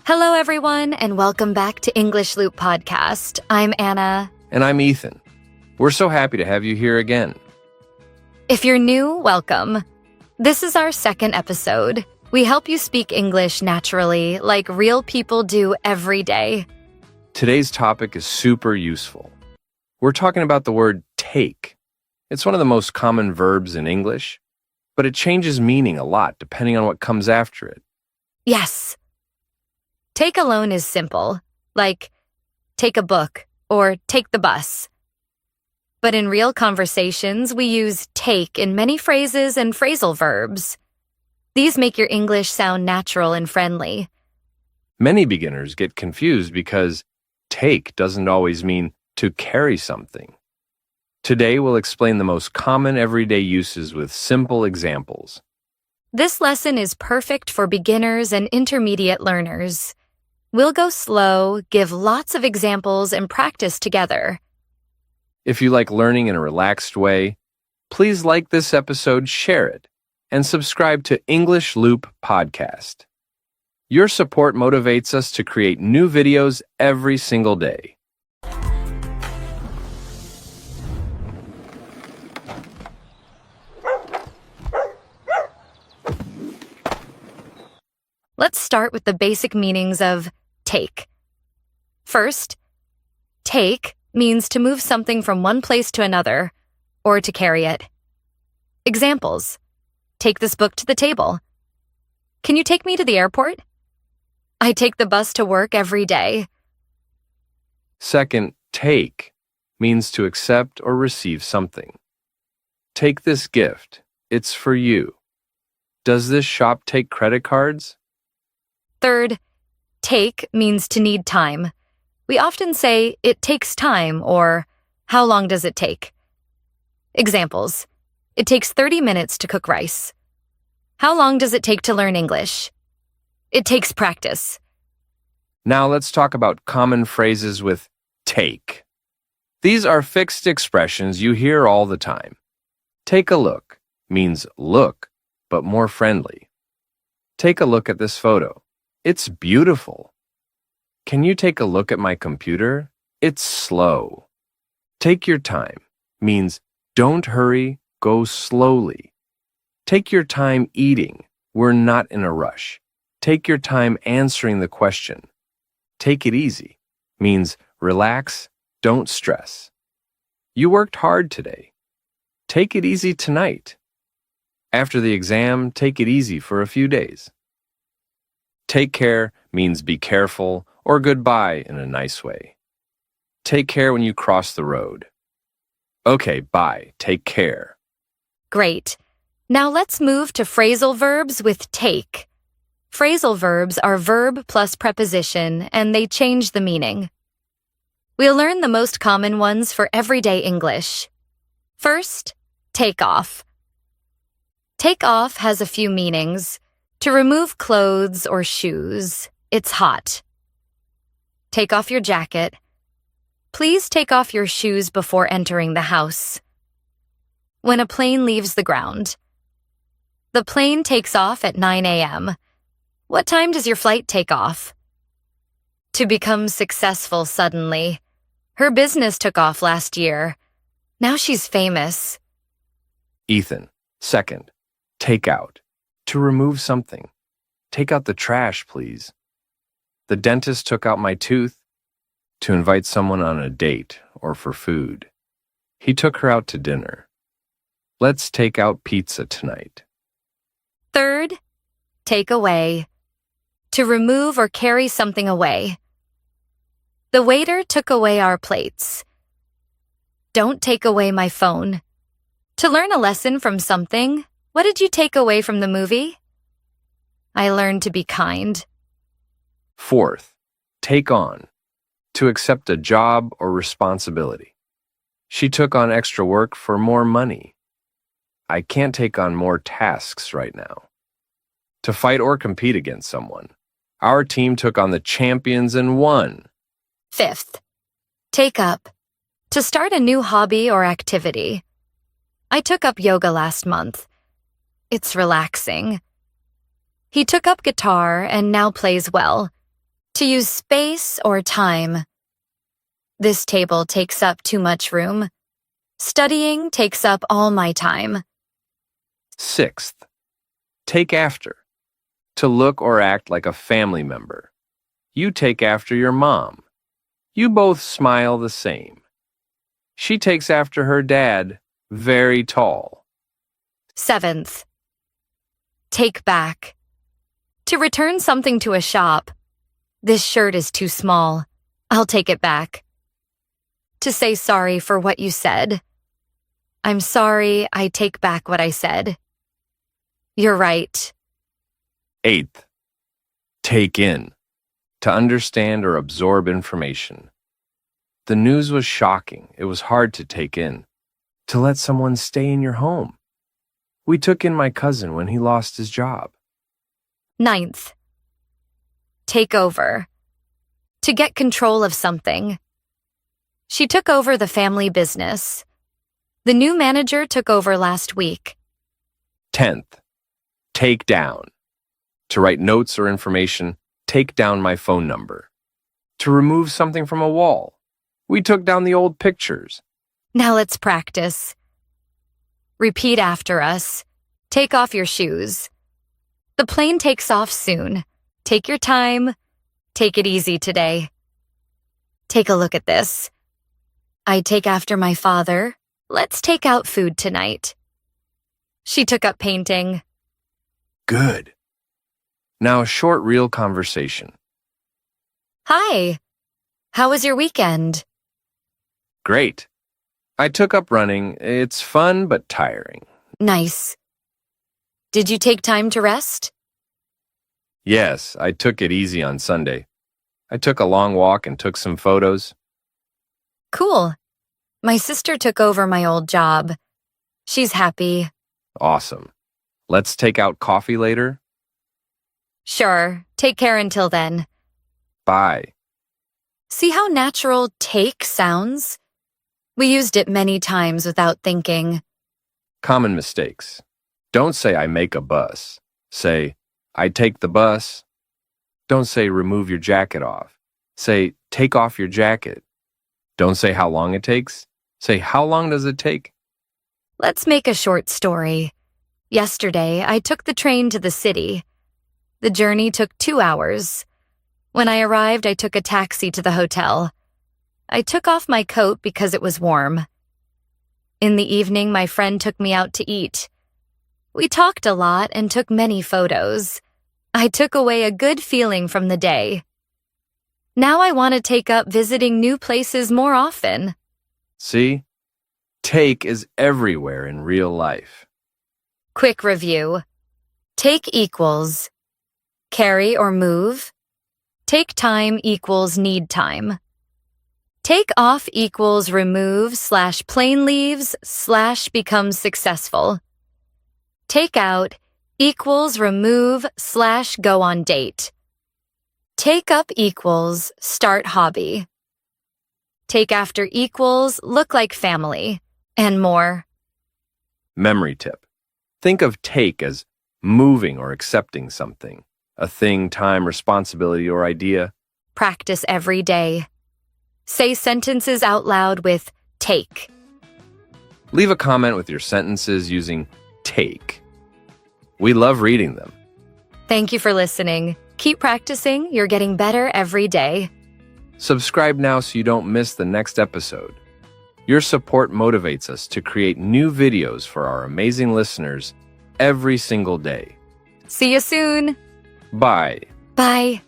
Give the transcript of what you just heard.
Hello, everyone, and welcome back to English Loop Podcast. I'm Anna. And I'm Ethan. We're so happy to have you here again. If you're new, welcome. This is our second episode. We help you speak English naturally, like real people do every day. Today's topic is super useful. We're talking about the word take. It's one of the most common verbs in English, but it changes meaning a lot depending on what comes after it. Yes. Take alone is simple, like take a book or take the bus. But in real conversations, we use take in many phrases and phrasal verbs. These make your English sound natural and friendly. Many beginners get confused because take doesn't always mean to carry something. Today, we'll explain the most common everyday uses with simple examples. This lesson is perfect for beginners and intermediate learners. We'll go slow, give lots of examples, and practice together. If you like learning in a relaxed way, please like this episode, share it, and subscribe to English Loop Podcast. Your support motivates us to create new videos every single day. Let's start with the basic meanings of take. First, take means to move something from one place to another, or to carry it. Examples: take this book to the table. Can you take me to the airport? I take the bus to work every day. Second, take means to accept or receive something. Take this gift. It's for you. Does this shop take credit cards? Third, take means to need time. We often say, it takes time, or how long does it take? Examples: it takes 30 minutes to cook rice. How long does it take to learn English? It takes practice. Now let's talk about common phrases with take. These are fixed expressions you hear all the time. Take a look means look, but more friendly. Take a look at this photo. It's beautiful. Can you take a look at my computer? It's slow. Take your time means don't hurry, go slowly. Take your time eating. We're not in a rush. Take your time answering the question. Take it easy means relax, don't stress. You worked hard today. Take it easy tonight. After the exam, take it easy for a few days. Take care means be careful or goodbye in a nice way. Take care when you cross the road. Okay, bye. Take care. Great. Now let's move to phrasal verbs with take. Phrasal verbs are verb plus preposition, and they change the meaning. We'll learn the most common ones for everyday English. First, take off. Take off has a few meanings. To remove clothes or shoes. It's hot. Take off your jacket. Please take off your shoes before entering the house. When a plane leaves the ground. The plane takes off at 9 a.m. What time does your flight take off? To become successful suddenly. Her business took off last year. Now she's famous. Ethan. Second, take out. To remove something. Take out the trash, please. The dentist took out my tooth. To invite someone on a date or for food. He took her out to dinner. Let's take out pizza tonight. Third, take away. To remove or carry something away. The waiter took away our plates. Don't take away my phone. To learn a lesson from something, what did you take away from the movie? I learned to be kind. Fourth, take on. To accept a job or responsibility. She took on extra work for more money. I can't take on more tasks right now. To fight or compete against someone. Our team took on the champions and won. Fifth, take up. To start a new hobby or activity. I took up yoga last month. It's relaxing. He took up guitar and now plays well. To use space or time. This table takes up too much room. Studying takes up all my time. 6th, take after. To look or act like a family member. You take after your mom. You both smile the same. She takes after her dad, very tall. 7th, take back. To return something to a shop. This shirt is too small. I'll take it back. To say sorry for what you said. I'm sorry, I take back what I said. You're right. 8th, take in. To understand or absorb information. The news was shocking. It was hard to take in. To let someone stay in your home. We took in my cousin when he lost his job. 9th, take over. To get control of something. She took over the family business. The new manager took over last week. 10th, take down. To write notes or information, take down my phone number. To remove something from a wall. We took down the old pictures. Now let's practice. Repeat after us. Take off your shoes. The plane takes off soon. Take your time. Take it easy today. Take a look at this. I take after my father. Let's take out food tonight. She took up painting. Good. Now a short real conversation. Hi. How was your weekend? Great. I took up running. It's fun but tiring. Nice. Did you take time to rest? Yes, I took it easy on Sunday. I took a long walk and took some photos. Cool. My sister took over my old job. She's happy. Awesome. Let's take out coffee later? Sure. Take care until then. Bye. See how natural take sounds? We used it many times without thinking. Common mistakes. Don't say I make a bus. Say, I take the bus. Don't say remove your jacket off. Say, take off your jacket. Don't say how long it takes. Say, how long does it take? Let's make a short story. Yesterday, I took the train to the city. The journey took 2 hours. When I arrived, I took a taxi to the hotel. I took off my coat because it was warm. In the evening, my friend took me out to eat. We talked a lot and took many photos. I took away a good feeling from the day. Now I want to take up visiting new places more often. See? Take is everywhere in real life. Quick review. Take equals carry or move. Take time equals need time. Take off equals remove / plane leaves / becomes successful. Take out equals remove / go on date. Take up equals start hobby. Take after equals look like family, and more. Memory tip. Think of take as moving or accepting something, a thing, time, responsibility, or idea. Practice every day. Say sentences out loud with take. Leave a comment with your sentences using take. We love reading them. Thank you for listening. Keep practicing. You're getting better every day. Subscribe now so you don't miss the next episode. Your support motivates us to create new videos for our amazing listeners every single day. See you soon. Bye. Bye.